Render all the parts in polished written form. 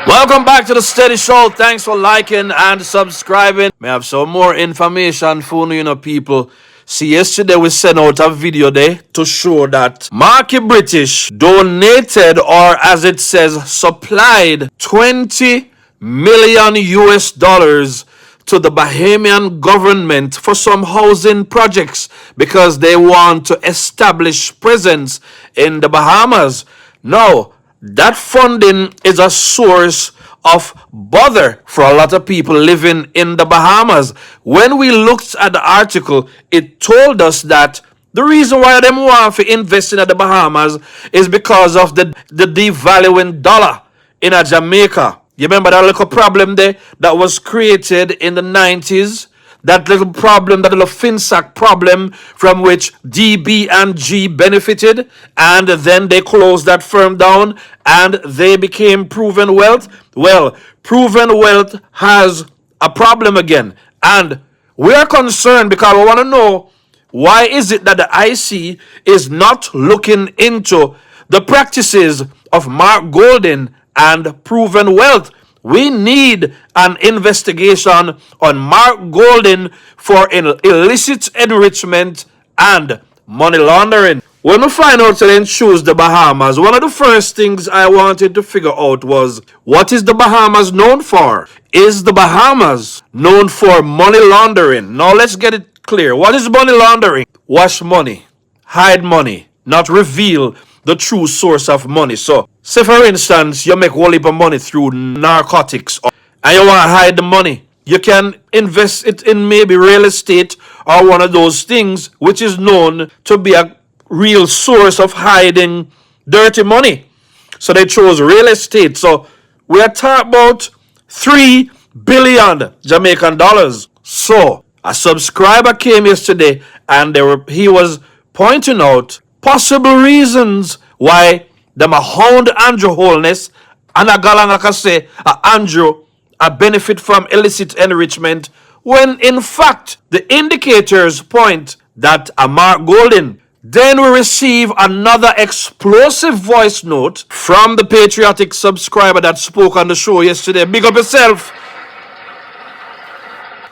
Welcome back to the Steady Show. Thanks for liking and subscribing. May have some more information for you people. See, yesterday we sent out a video there to show that Marky British donated, or as it says, supplied 20 million US dollars to the Bahamian government for some housing projects because they want to establish presence in the Bahamas. Now, that funding is a source of bother for a lot of people living in the Bahamas. When we looked at the article, it told us that the reason why them want to invest in the Bahamas is because of the devaluing dollar in Jamaica. You remember that little problem there that was created in the 90s? That little problem, that little FinSac problem from which DB and G benefited, and then they closed that firm down and they became Proven Wealth. Well, Proven Wealth has a problem again, and we are concerned because we want to know why is it that the IC is not looking into the practices of Mark Golden and Proven Wealth. We need an investigation on Mark Golden for illicit enrichment and money laundering. When we find out to then choose the Bahamas, one of the first things I wanted to figure out was, what is the Bahamas known for? Is the Bahamas known for money laundering? Now let's get it clear. What is money laundering? Wash money, hide money, not reveal the true source of money. So, say for instance, you make a whole heap of money through narcotics and you want to hide the money. You can invest it in maybe real estate or one of those things which is known to be a real source of hiding dirty money. So they chose real estate. So we are talking about 3 billion Jamaican dollars. So a subscriber came yesterday and he was pointing out possible reasons why them a hound Andrew wholeness and a galang like I say Andrew a benefit from illicit enrichment, when in fact the indicators point that a Mark Golden. Then we receive another explosive voice note from the patriotic subscriber that spoke on the show yesterday. Big up yourself.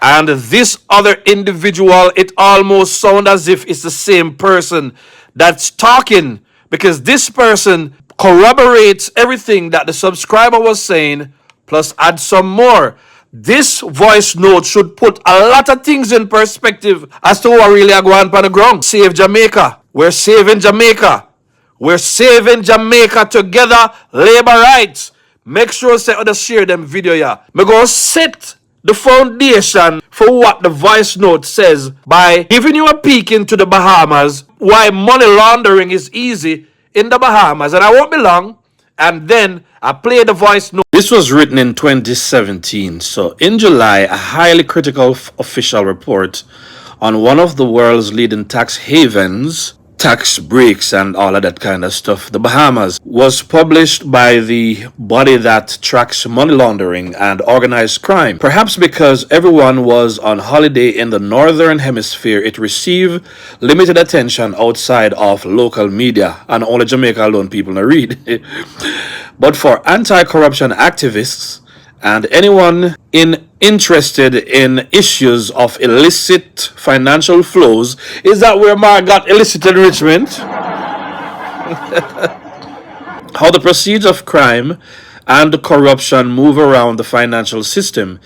And this other individual, it almost sounds as if it's the same person that's talking, because this person corroborates everything that the subscriber was saying, plus add some more. This voice note should put a lot of things in perspective as to what really are going on the ground. Save Jamaica. We're saving Jamaica. We're saving Jamaica together. Labor rights. Make sure to share them video. Yeah. Me go set the foundation for what the voice note says by giving you a peek into the Bahamas, why money laundering is easy in the Bahamas. And I won't be long. And then I play the voice note. This was written in 2017. So in July, a highly critical official report on one of the world's leading tax havens, tax breaks and all of that kind of stuff, the Bahamas, was published by the body that tracks money laundering and organized crime. Perhaps because everyone was on holiday in the northern hemisphere, it received limited attention outside of local media, and only Jamaica alone people not read. But for anti-corruption activists and anyone interested in issues of illicit financial flows, is that where Mark got illicit enrichment? How the proceeds of crime and corruption move around the financial system,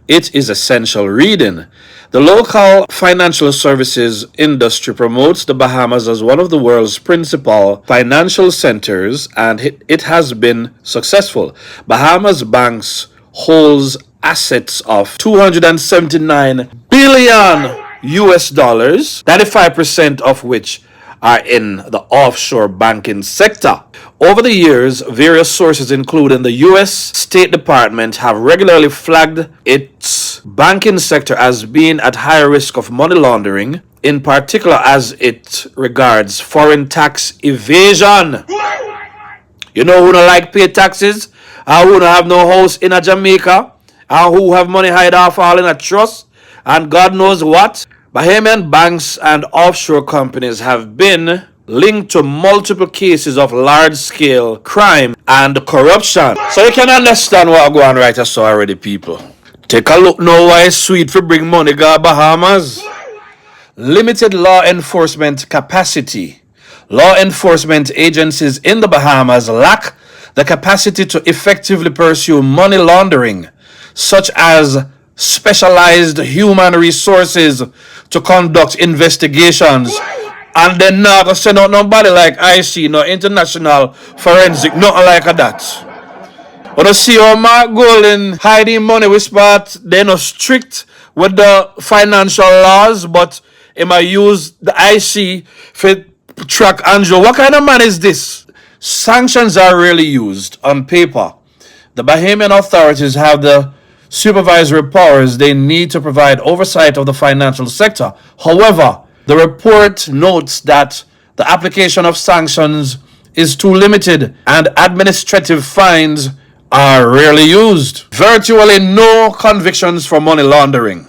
it is essential reading. The local financial services industry promotes the Bahamas as one of the world's principal financial centers, and it has been successful. Bahamas banks holds assets of 279 billion US dollars, 95% of which are in the offshore banking sector. Over the years, various sources, including the U.S. State Department, have regularly flagged its banking sector as being at higher risk of money laundering, in particular as it regards foreign tax evasion. You know who don't like pay taxes? Who don't have no house in a Jamaica? Who have money hide off all in a trust? And God knows what? Bahamian banks and offshore companies have been linked to multiple cases of large-scale crime and corruption. So you can understand what I'm going right I saw already, people. Take a look now why it's sweet for bring money to Bahamas. Limited law enforcement capacity. Law enforcement agencies in the Bahamas lack the capacity to effectively pursue money laundering, such as specialized human resources to conduct investigations. And then not gonna send out nobody like IC, no international forensic, nothing like that. But I see how Mark Golden hiding money with spot, they're not strict with the financial laws, but he might use the IC for track Andrew. What kind of man is this? Sanctions are rarely used on paper. The Bahamian authorities have the supervisory powers they need to provide oversight of the financial sector. However, the report notes that the application of sanctions is too limited and administrative fines are rarely used. Virtually no convictions for money laundering.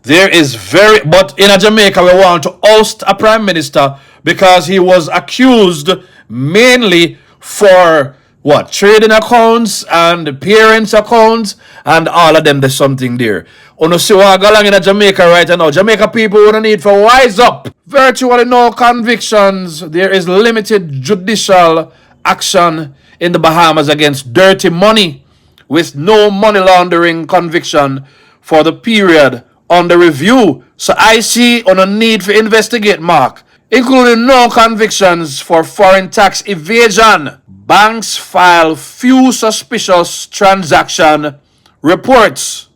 But in Jamaica, we want to oust a prime minister because he was accused mainly for what? Trading accounts and parents' accounts and all of them. There's something there. You see what going on in Jamaica right now. Jamaica people wouldn't need for wise up. Virtually no convictions. There is limited judicial action in the Bahamas against dirty money, with no money laundering conviction for the period under review. So I see on a need for investigate, Mark, including no convictions for foreign tax evasion. Banks file few suspicious transaction reports.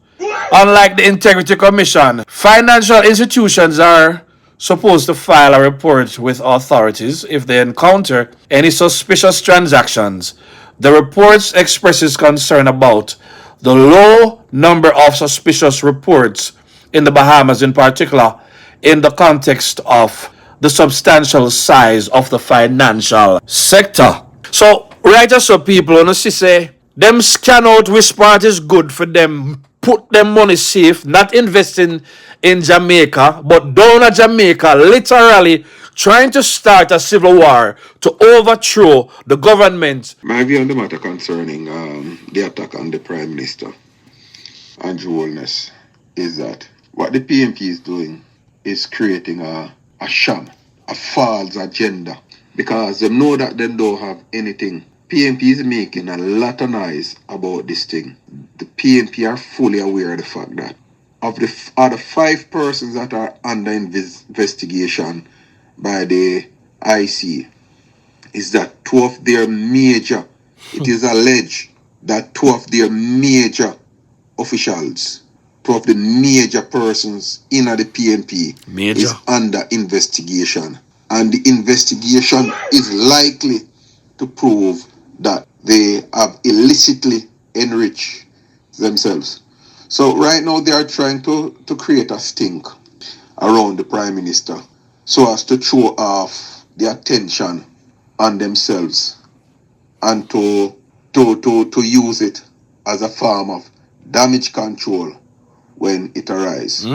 Unlike the Integrity Commission, financial institutions are supposed to file a report with authorities if they encounter any suspicious transactions. The report expresses concern about the low number of suspicious reports in the Bahamas, in particular, in the context of the substantial size of the financial sector. So, right as so people, you see, say, them scan out which part is good for them, put them money safe, not investing in Jamaica, but down at Jamaica, literally trying to start a civil war to overthrow the government. My view on the matter concerning the attack on the Prime Minister, Andrew Holness, is that what the PMP is doing is creating a sham, a false agenda, because they know that they don't have anything. PMP is making a lot of noise about this thing. The PMP are fully aware of the fact that of the other 5 persons that are under investigation by the IC, is that 2 of their major, it is alleged that 2 of their major officials, 2 of the major persons in the PMP is under investigation. And the investigation is likely to prove that they have illicitly enriched themselves. So right now they are trying to create a stink around the Prime Minister so as to throw off the attention on themselves and to use it as a form of damage control when it arises.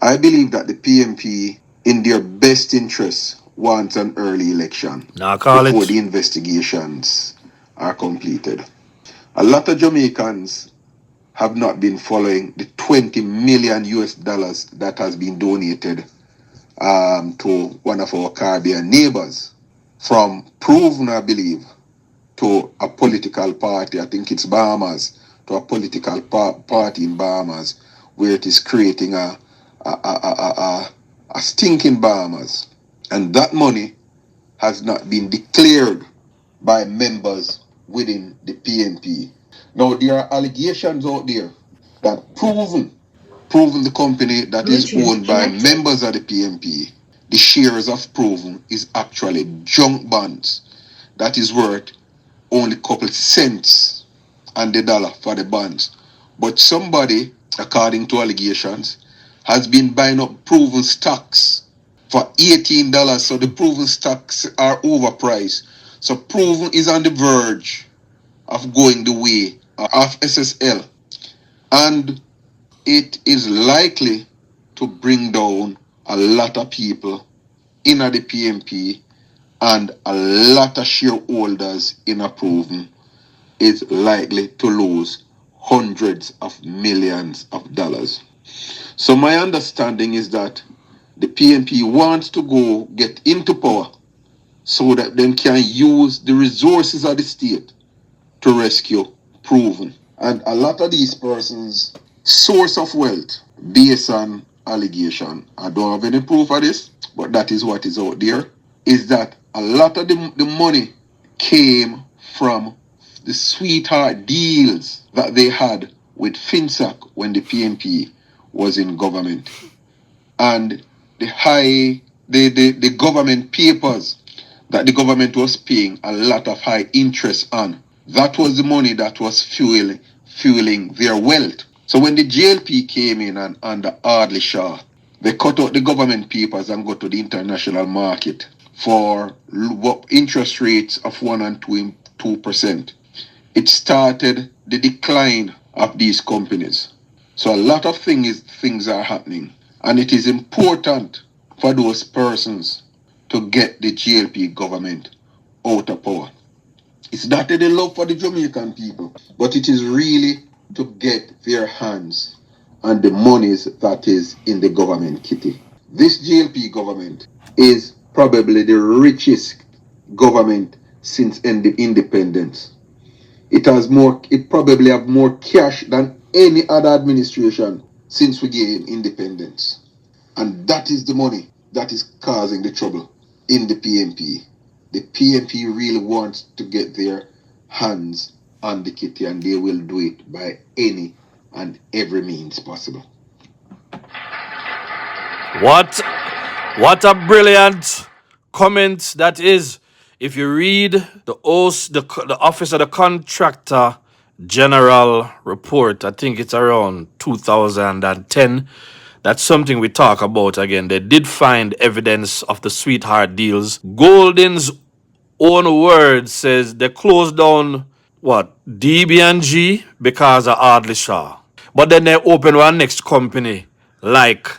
I believe that the PMP, in their best interest, wants an early election before the investigations are completed. A lot of Jamaicans have not been following the $20 million that has been donated to one of our Caribbean neighbors from Proven, I believe, to a political party. I think it's Bahamas, to a political party in Bahamas, where it is creating a stinking Bahamas. And that money has not been declared by members within the PMP. Now, there are allegations out there that Proven the company that is owned by members of the PMP, the shares of Proven is actually junk bonds that is worth only a couple cents on the dollar for the bonds. But somebody, according to allegations, has been buying up Proven stocks for $18. So the Proven stocks are overpriced. So Proven is on the verge of going the way of SSL. And it is likely to bring down a lot of people in the PMP and a lot of shareholders in approving is likely to lose hundreds of millions of dollars. So my understanding is that the PMP wants to go get into power so that they can use the resources of the state to rescue proven. And a lot of these persons' source of wealth based on allegation, I don't have any proof of this, but that is what is out there, is that a lot of the money came from the sweetheart deals that they had with FinSac when the PNP was in government. And the government papers that the government was paying a lot of high interest on. That was the money that was fueling their wealth. So when the JLP came in and under Ardley Shaw, they cut out the government papers and go to the international market for interest rates of 1 and 2%. It started the decline of these companies. So a lot of things are happening. And it is important for those persons to get the GLP government out of power. It's not in the love for the Jamaican people, but it is really to get their hands on the monies that is in the government kitty. This GLP government is probably the richest government since independence. It probably have more cash than any other administration since we gained independence. And that is the money that is causing the trouble in the PNP. The PNP really wants to get their hands on the kitty, and they will do it by any and every means possible. What a brilliant comment that is. If you read the Office of the Contractor General report, I think it's around 2010. That's something we talk about again. They did find evidence of the sweetheart deals. Golden's own word says they closed down DB&G because of Ardley Shaw. But then they opened one next company like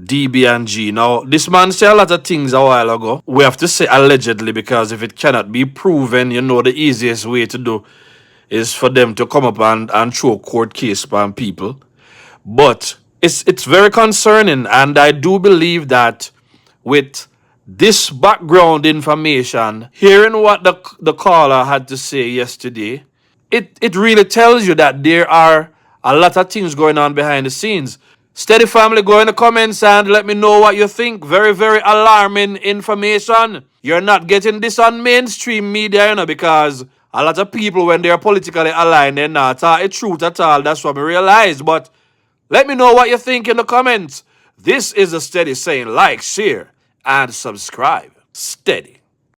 DB&G. Now, this man said a lot of things a while ago. We have to say allegedly, because if it cannot be proven, the easiest way to do is for them to come up and throw court case on people. But it's very concerning, and I do believe that with this background information, hearing what the caller had to say yesterday, it really tells you that there are a lot of things going on behind the scenes. Steady family, go in the comments and let me know what you think. Very, very alarming information. You're not getting this on mainstream media, because a lot of people, when they're politically aligned, they're not the truth at all. That's what I realized. But let me know what you think in the comments. This is a Steady saying like, share, and subscribe. Steady.